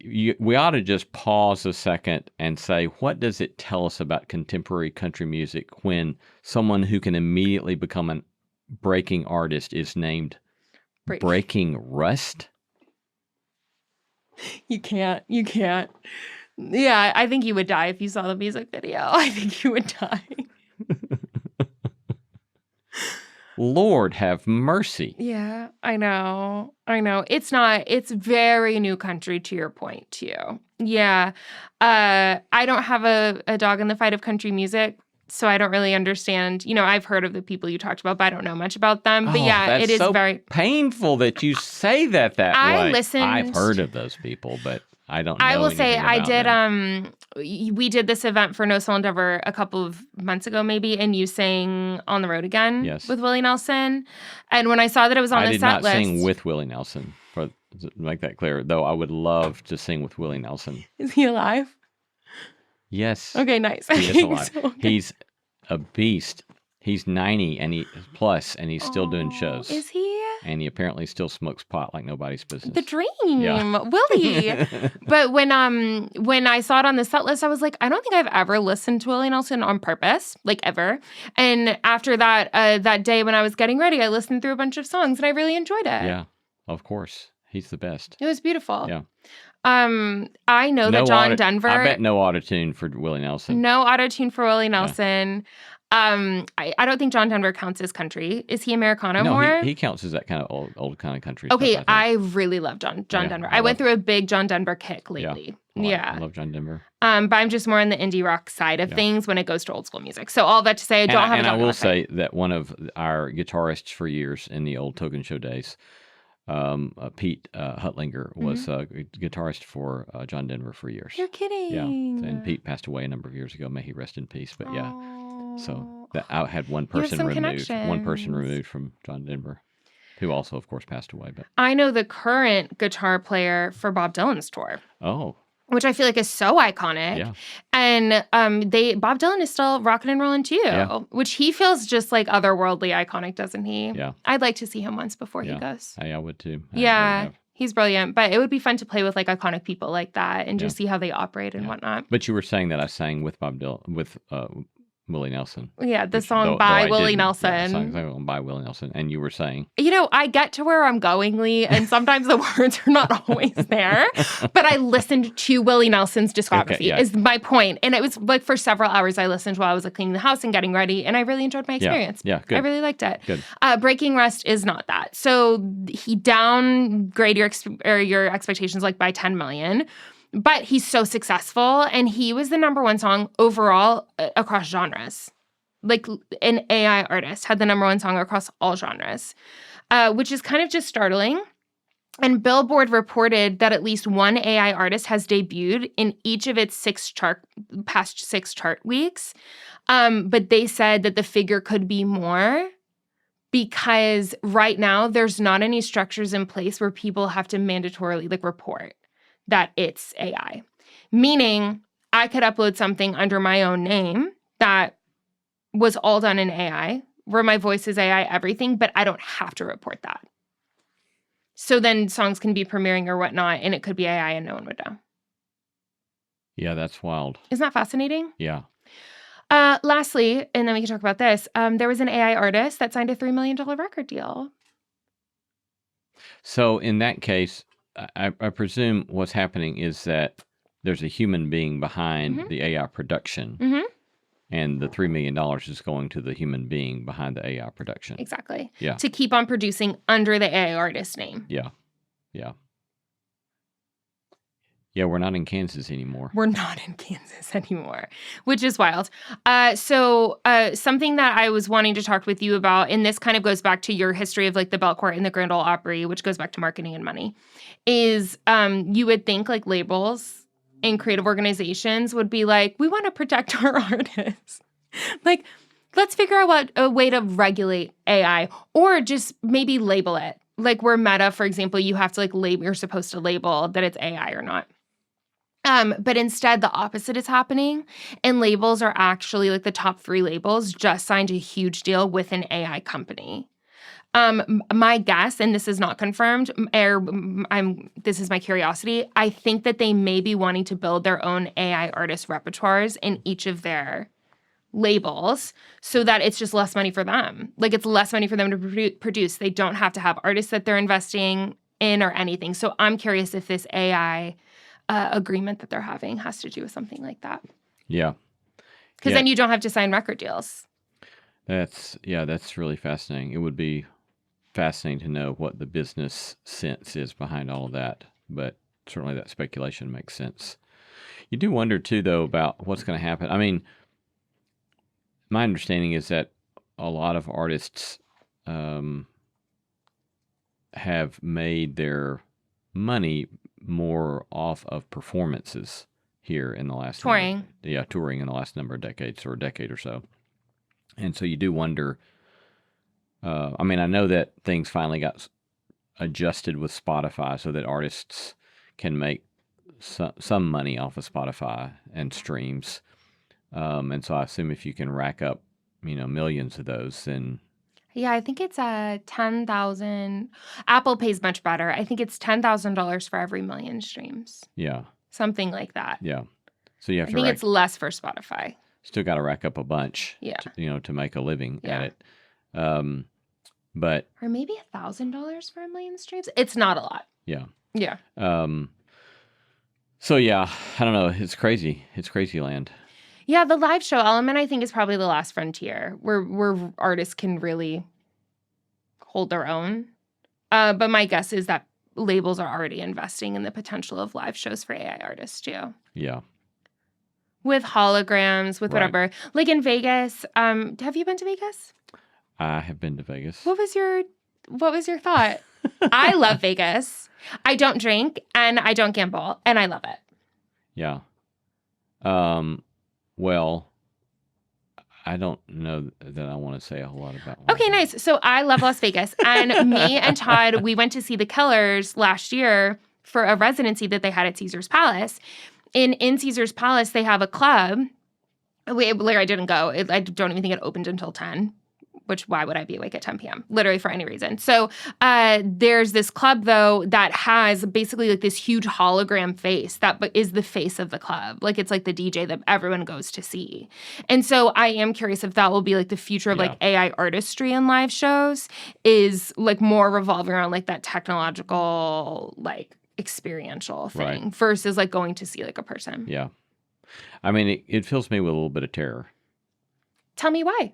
we ought to just pause a second and say, what does it tell us about contemporary country music when someone who can immediately become a breaking artist is named Breaking Rust? You can't. Yeah, I think you would die if you saw the music video. I think you would die. Lord have mercy. Yeah, I know. It's very new country, to your point, too. Yeah. I don't have a dog in the fight of country music, so I don't really understand. I've heard of the people you talked about, but I don't know much about them. But yeah, it is so very painful that you say that way. I've heard of those people, but I don't know. I will say I did them. we did this event for No Soul Endeavor a couple of months ago maybe, and you sang On the Road Again with Willie Nelson. And when I saw that it was on the set list. I did not sing with Willie Nelson, to make that clear, though I would love to sing with Willie Nelson. Is he alive? Yes. Okay, nice. He is alive. So, okay. He's a beast. He's 90 and he's still doing shows. Is he? And he apparently still smokes pot like nobody's business. The dream, Willie. But when I saw it on the set list, I was like, I don't think I've ever listened to Willie Nelson on purpose, like ever. And after that, that day when I was getting ready, I listened through a bunch of songs and I really enjoyed it. Yeah, of course, he's the best. It was beautiful. Yeah. I know that John Denver. I bet no auto-tune for Willie Nelson. No auto-tune for Willie Nelson. Yeah. I don't think John Denver counts as country. Is he Americana more? No, he counts as that kind of old kind of country Okay, stuff, I really love John Denver. I went through a big John Denver kick lately. I love John Denver. But I'm just more on the indie rock side of things when it goes to old school music. So all that to say, I don't have a dog. And I will say that one of our guitarists for years in the old Token Show days, Pete Huttlinger, was a guitarist for John Denver for years. You're kidding. Yeah, and Pete passed away a number of years ago. May he rest in peace. But so that I had one person removed from John Denver, who also, of course, passed away. But I know the current guitar player for Bob Dylan's tour. Oh. Which I feel like is so iconic. Yeah. And Bob Dylan is still rocking and rolling too, which he feels just like otherworldly iconic, doesn't he? Yeah. I'd like to see him once before he goes. I would too. He's brilliant. But it would be fun to play with like iconic people like that and just see how they operate and whatnot. But you were saying that I sang with Bob Dylan, with Willie Nelson. Yeah, the song by Willie Nelson. Yeah, the song by Willie Nelson. And you were saying? I get to where I'm going, Lee, and sometimes the words are not always there. But I listened to Willie Nelson's discography, is my point. And it was like for several hours I listened while I was like cleaning the house and getting ready. And I really enjoyed my experience. Yeah, good. I really liked it. Good. Breaking Rust is not that. So he downgrade your expectations like by 10 million. But he's so successful, and he was the number one song overall across genres. Like an AI artist had the number one song across all genres, which is kind of just startling. And Billboard reported that at least one AI artist has debuted in each of its past six chart weeks. But they said that the figure could be more because right now there's not any structures in place where people have to mandatorily report that it's AI. Meaning, I could upload something under my own name that was all done in AI, where my voice is AI, everything, but I don't have to report that. So then songs can be premiering or whatnot, and it could be AI and no one would know. Yeah, that's wild. Isn't that fascinating? Yeah. Lastly, and then we can talk about this, there was an AI artist that signed a $3 million record deal. So in that case, I presume what's happening is that there's a human being behind the AI production, and the $3 million is going to the human being behind the AI production. Exactly. Yeah. To keep on producing under the AI artist name. Yeah. Yeah. Yeah, we're not in Kansas anymore. We're not in Kansas anymore, which is wild. So something that I was wanting to talk with you about, and this kind of goes back to your history of like the Belcourt and the Grand Ole Opry, which goes back to marketing and money, is you would think like labels and creative organizations would be like, we want to protect our artists. Like, let's figure out a way to regulate AI or just maybe label it. Like where Meta, for example, you have to like label, you're supposed to label that it's AI or not. But instead, the opposite is happening, and labels are actually like the top 3 labels just signed a huge deal with an AI company. My guess, and this is not confirmed, this is my curiosity. I think that they may be wanting to build their own AI artist repertoires in each of their labels so that it's just less money for them. Like, it's less money for them to produce. They don't have to have artists that they're investing in or anything. So I'm curious if this AI agreement that they're having has to do with something like that. Yeah. Because then you don't have to sign record deals. That's really fascinating. It would be fascinating to know what the business sense is behind all of that, but certainly that speculation makes sense. You do wonder too, though, about what's going to happen. I mean, my understanding is that a lot of artists have made their money more off of performances here in the last touring in the last number of decades, or a decade or so. And so you do wonder, I mean, I know that things finally got adjusted with Spotify so that artists can make some money off of Spotify and streams. And so I assume if you can rack up, millions of those, then... Yeah, I think it's $10,000. Apple pays much better. I think it's $10,000 for every million streams. Yeah. Something like that. Yeah. So you have I think it's less for Spotify. Still got to rack up a bunch. Yeah. To make a living at it. But or maybe $1,000 for a million streams. It's not a lot. Yeah. Yeah. So yeah, I don't know. It's crazy. It's crazy land. Yeah, the live show element, I think, is probably the last frontier where artists can really hold their own. But my guess is that labels are already investing in the potential of live shows for AI artists too. Yeah. With holograms, with whatever. Like in Vegas, have you been to Vegas? I have been to Vegas. What was your thought? I love Vegas. I don't drink and I don't gamble, and I love it. Yeah. Well, I don't know that I want to say a whole lot about Okay, nice. So I love Las Vegas. And me and Todd, we went to see the Killers last year for a residency that they had at Caesar's Palace. In Caesar's Palace, they have a club. I didn't go. I don't even think it opened until 10. Which, why would I be awake at 10 p.m.? Literally for any reason. So there's this club, though, that has basically like this huge hologram face that is the face of the club. Like, it's like the DJ that everyone goes to see. And so I am curious if that will be like the future of like AI artistry in live shows, is like more revolving around like that technological, like experiential thing versus like going to see like a person. Yeah. I mean, it fills me with a little bit of terror. Tell me why.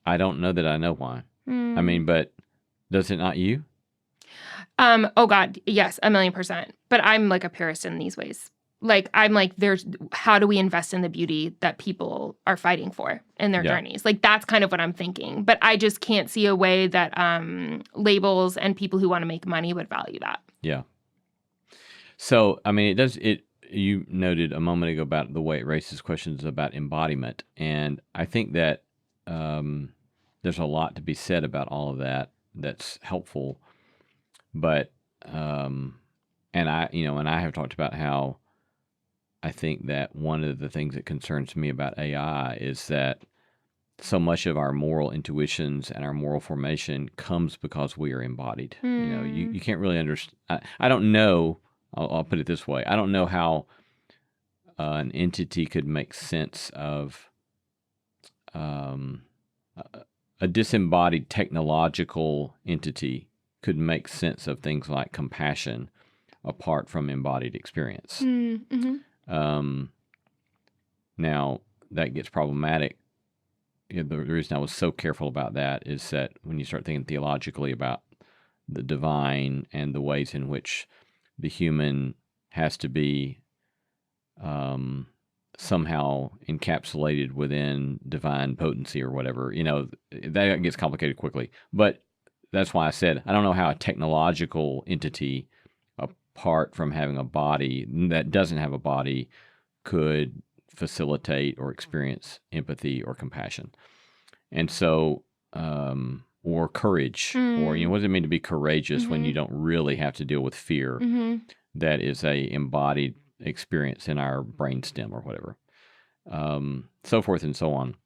I don't know that I know why. I mean, but does it not you? Oh God, yes, 1,000,000%. But I'm like a purist in these ways. Like, I'm like, how do we invest in the beauty that people are fighting for in their journeys? Like, that's kind of what I'm thinking. But I just can't see a way that labels and people who want to make money would value that. Yeah. So, I mean, you noted a moment ago about the way it raises questions about embodiment. And I think that there's a lot to be said about all of that that's helpful. But, and I have talked about how I think that one of the things that concerns me about AI is that so much of our moral intuitions and our moral formation comes because we are embodied. You can't really understand. I don't know. I'll put it this way. I don't know how an entity could make sense of a disembodied technological entity could make sense of things like compassion apart from embodied experience. Now, that gets problematic. The reason I was so careful about that is that when you start thinking theologically about the divine and the ways in which the human has to be somehow encapsulated within divine potency or whatever, that gets complicated quickly. But that's why I said I don't know how a technological entity, apart from having a body that doesn't have a body, could facilitate or experience empathy or compassion. And so, or courage, or, what does it mean to be courageous when you don't really have to deal with fear? That is a embodied experience in our brainstem or whatever, so forth and so on.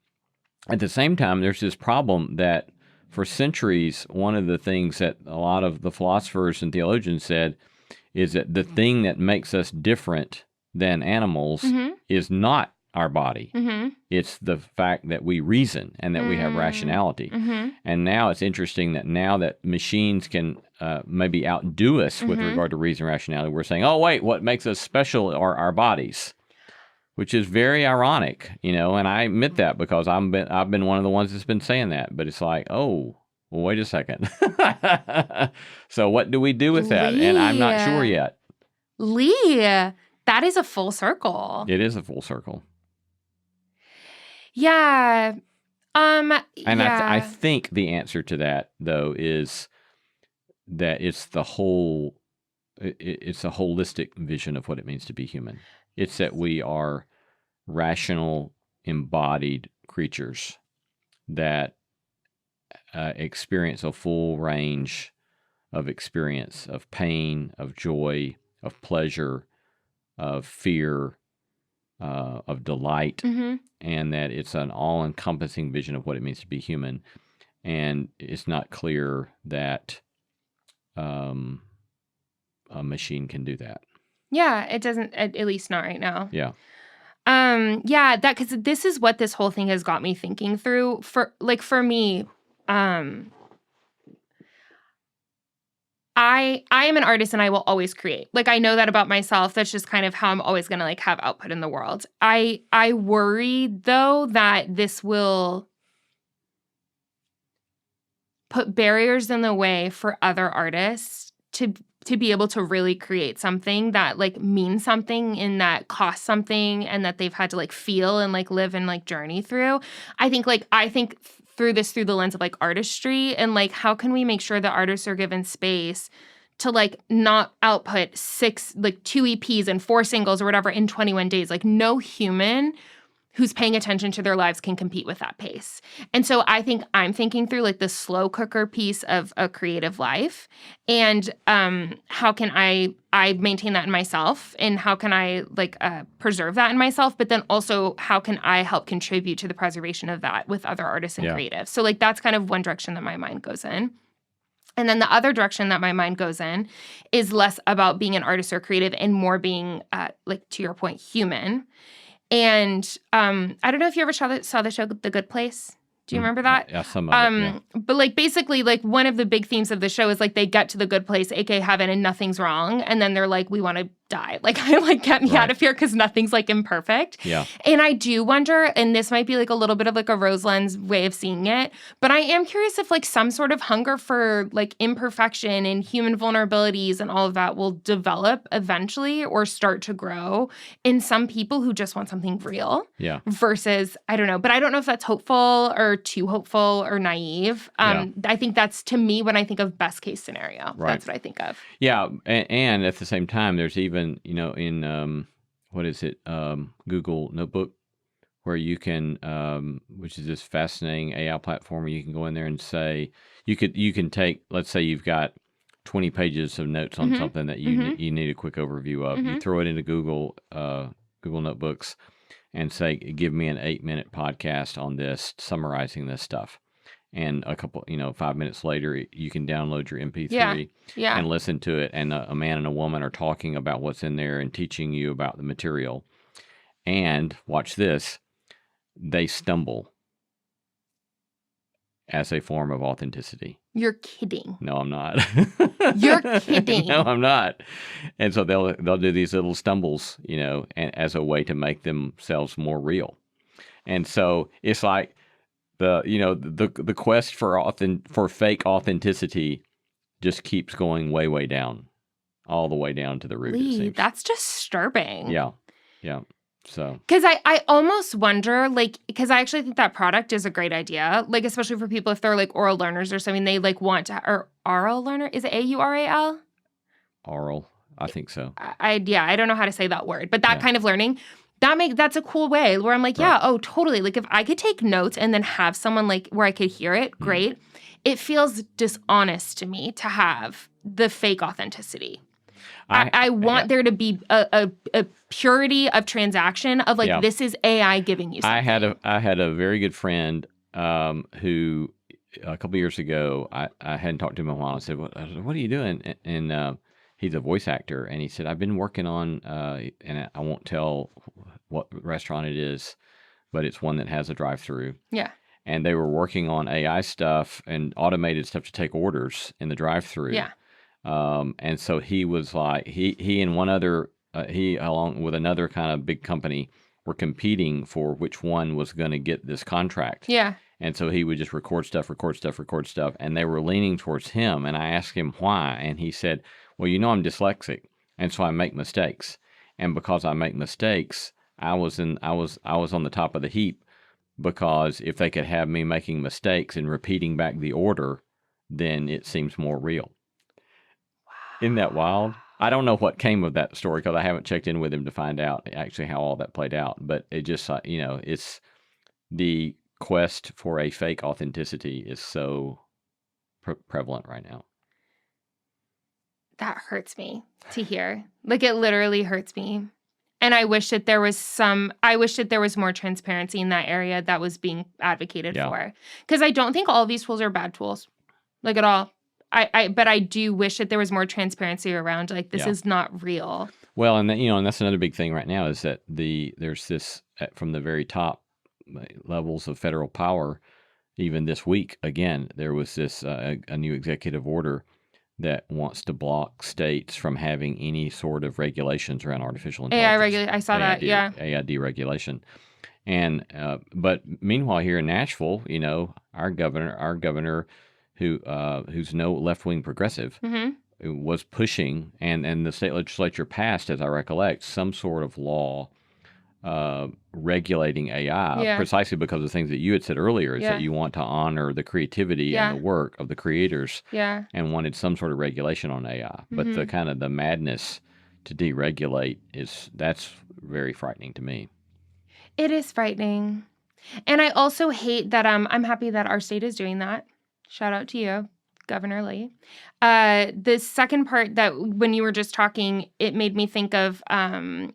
At the same time, there's this problem that for centuries, one of the things that a lot of the philosophers and theologians said is that the thing that makes us different than animals is not our body. It's the fact that we reason and that we have rationality. And now it's interesting that now that machines can maybe outdo us with regard to reason and rationality, we're saying, oh, wait, what makes us special are our bodies, which is very ironic, and I admit that because I've been one of the ones that's been saying that. But it's like, oh, well, wait a second. So what do we do with that? And I'm not sure yet. Lee, that is a full circle. It is a full circle. Yeah. And I think the answer to that, though, is that it's a holistic vision of what it means to be human. It's that we are rational, embodied creatures that experience a full range of experience, of pain, of joy, of pleasure, of fear, of delight, and that it's an all-encompassing vision of what it means to be human. And it's not clear that a machine can do that. Yeah, it doesn't, at least not right now. Yeah. Because this is what this whole thing has got me thinking through. For me, I am an artist and I will always create. Like, I know that about myself. That's just kind of how I'm always going to have output in the world. I worry though that this will put barriers in the way for other artists to be able to really create something that means something and that costs something and that they've had to feel and live and journey through. I think through the lens of artistry and how can we make sure that artists are given space to not output 2 EPs and 4 singles or whatever in 21 days. No human who's paying attention to their lives can compete with that pace. And so I think I'm thinking through the slow cooker piece of a creative life and how can I maintain that in myself and how can I preserve that in myself, but then also how can I help contribute to the preservation of that with other artists and creatives. So that's kind of one direction that my mind goes in. And then the other direction that my mind goes in is less about being an artist or creative and more being, to your point, human. And I don't know if you ever saw the show The Good Place. Do you remember that? Yeah, some of it, yeah. But basically one of the big themes of the show is they get to the good place, aka heaven, and nothing's wrong, and then they're we want to die. Get me out of here because nothing's imperfect. Yeah. And I do wonder, and this might be a little bit of a rose lens way of seeing it, but I am curious if some sort of hunger for imperfection and human vulnerabilities and all of that will develop eventually or start to grow in some people who just want something real. Yeah. Versus, I don't know, but I don't know if that's hopeful or too hopeful or naive. I think that's, to me, when I think of best case scenario, that's what I think of. Yeah. And at the same time, there's even, in, what is it? Google Notebook, where you can, which is this fascinating AI platform where you can go in there and say, you can take, let's say you've got 20 pages of notes on something that you need a quick overview of. You throw it into Google Notebooks and say, give me an 8-minute podcast on this, summarizing this stuff. And a couple, 5 minutes later, you can download your MP3 and listen to it. And a man and a woman are talking about what's in there and teaching you about the material. And watch this, they stumble as a form of authenticity. You're kidding. No, I'm not. You're kidding. No, I'm not. And so they'll do these little stumbles, and as a way to make themselves more real. And so it's the quest for fake authenticity just keeps going way down, all the way down to the root. Lee, it seems. That's disturbing. Yeah. So, because I almost wonder, because I actually think that product is a great idea, especially for people if they're oral learners or something, they want to, or oral learner, is it AURAL? Oral, I think so. I don't know how to say that word, but that kind of learning. That's a cool way where I'm totally. If I could take notes and then have someone where I could hear it, great. It feels dishonest to me to have the fake authenticity. I want there to be a purity of transaction of this is AI giving you something. I had a very good friend who a couple years ago, I hadn't talked to him in a while. I said, what are you doing? And he's a voice actor. And he said, I've been working on, and I won't tell what restaurant it is, but it's one that has a drive-through. Yeah. And they were working on AI stuff and automated stuff to take orders in the drive-through. Yeah. And so he was like, he and one other, he along with another kind of big company were competing for which one was going to get this contract. Yeah. And so he would just record stuff, and they were leaning towards him. And I asked him why, and he said, well, you know, I'm dyslexic, and so I make mistakes. And because I make mistakes, I was on the top of the heap, because if they could have me making mistakes and repeating back the order, then it seems more real. Wow. Isn't that wild? I don't know what came of that story, because I haven't checked in with him to find out actually how all that played out. But it just, it's the quest for a fake authenticity is so prevalent right now. That hurts me to hear. Like, it literally hurts me. And I wish that there was more transparency in that area that was being advocated for. Because I don't think all of these tools are bad tools, like, at all. But I do wish that there was more transparency around, like, this is not real. Well, and and that's another big thing right now is that there's this from the very top levels of federal power. Even this week, again, there was this a new executive order that wants to block states from having any sort of regulations around artificial intelligence. I saw that, yeah. AI deregulation. And but meanwhile, here in Nashville, our governor, who's no left-wing progressive, was pushing, and the state legislature passed, as I recollect, some sort of law regulating AI, precisely because of the things that you had said earlier, is that you want to honor the creativity and the work of the creators, and wanted some sort of regulation on AI. But the kind of the madness to deregulate that's very frightening to me. It is frightening. And I also hate that I'm happy that our state is doing that. Shout out to you, Governor Lee. The second part that when you were just talking, it made me think of,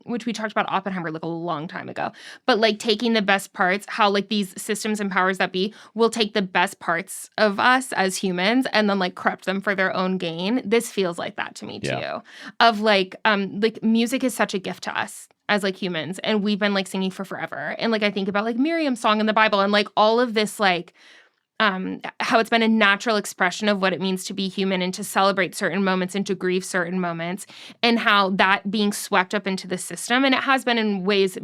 which we talked about Oppenheimer like a long time ago, but like taking the best parts, how like these systems and powers that be will take the best parts of us as humans and then like corrupt them for their own gain. This feels like that to me too. Of like music is such a gift to us as like humans, and we've been like singing for forever. And like I think about like Miriam's song in the Bible and like all of this like how it's been a natural expression of what it means to be human and to celebrate certain moments and to grieve certain moments, and how that being swept up into the system, and it has been in ways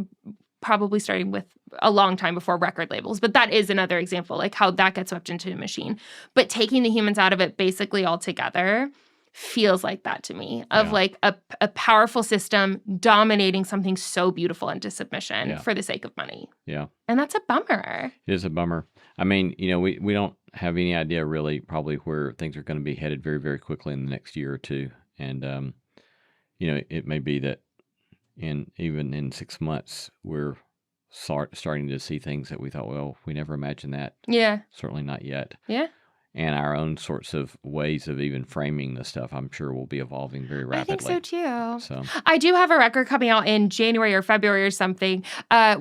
probably starting with a long time before record labels, but that is another example, like how that gets swept into a machine. But taking the humans out of it basically altogether feels like that to me, of like a powerful system dominating something so beautiful into submission for the sake of money. Yeah. And that's a bummer. It is a bummer. I mean, we don't have any idea really probably where things are going to be headed very, very quickly in the next year or two. And, it may be that even in 6 months, we're starting to see things that we thought, well, we never imagined that. Yeah. Certainly not yet. Yeah. And our own sorts of ways of even framing the stuff, I'm sure, will be evolving very rapidly. I think so, too. I do have a record coming out in January or February or something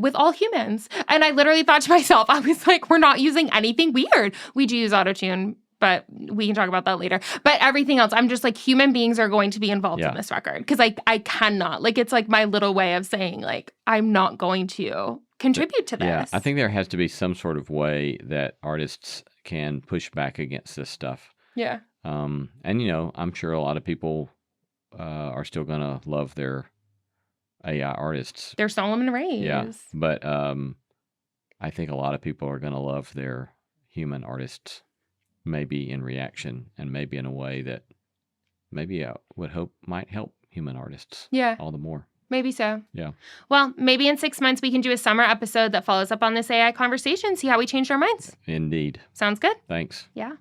with all humans. And I literally thought to myself, I was like, we're not using anything weird. We do use autotune, but we can talk about that later. But everything else, I'm just like, human beings are going to be involved in this record. Because I cannot. Like, it's like my little way of saying, like, I'm not going to contribute to this. Yeah, I think there has to be some sort of way that artists can push back against this stuff. Yeah. And, I'm sure a lot of people are still going to love their AI artists. Their Solomon Rays. Yeah. But I think a lot of people are going to love their human artists, maybe in reaction and maybe in a way that maybe I would hope might help human artists all the more. Maybe so. Yeah. Well, maybe in 6 months we can do a summer episode that follows up on this AI conversation, see how we changed our minds. Indeed. Sounds good? Thanks. Yeah.